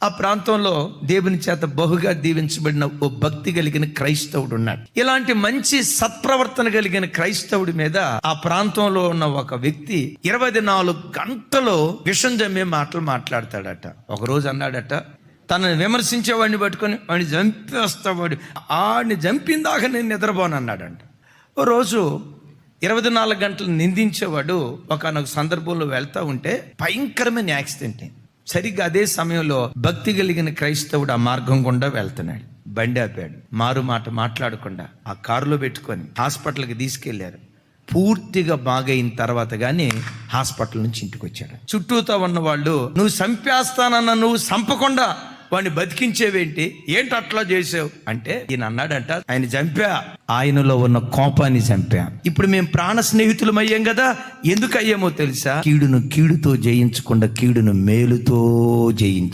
ఆ ప్రాంతంలో దేవుని చేత బహుగా దీవించబడిన ఓ భక్తి కలిగిన క్రైస్తవుడు ఉన్నాడు. ఇలాంటి మంచి సత్ప్రవర్తన కలిగిన క్రైస్తవుడి మీద ఆ ప్రాంతంలో ఉన్న ఒక వ్యక్తి 24 గంటలు విషం జమ్మే మాటలు మాట్లాడతాడట. ఒకరోజు అన్నాడట, తనని విమర్శించేవాడిని పట్టుకొని వాడిని చంపేస్తావాడు, ఆడిని చంపిందాక నేను నిద్రపోను అన్నాడంట. ఓ రోజు 24 గంటలు నిందించేవాడు ఒకనొక సందర్భంలో వెళ్తా ఉంటే భయంకరమైన యాక్సిడెంట్. సరిగ్గా అదే సమయంలో భక్తి కలిగిన క్రైస్తవుడు ఆ మార్గం గుండా వెళ్తున్నాడు. బండి ఆపాడు, మారు మాట మాట్లాడకుండా ఆ కారులో పెట్టుకొని హాస్పిటల్కి తీసుకెళ్లారు. పూర్తిగా బాగైన తర్వాత గానీ హాస్పిటల్ నుంచి ఇంటికి వచ్చాడు. చుట్టూతో ఉన్న వాళ్ళు, నువ్వు చంపేస్తానన్న నువ్వు చంపకుండా వాడిని బతికించేవేంటి, ఏంటి అట్లా చేసావు అంటే, ఈయన అన్నాడంట, ఆయన చంపా, ఆయనలో ఉన్న కోపాన్ని చంపా. ఇప్పుడు మేము ప్రాణ స్నేహితులం అయ్యాం కదా, ఎందుకు అయ్యామో తెలుసా? కీడును కీడుతో జయించకుండా కీడును మేలుతో జయించు.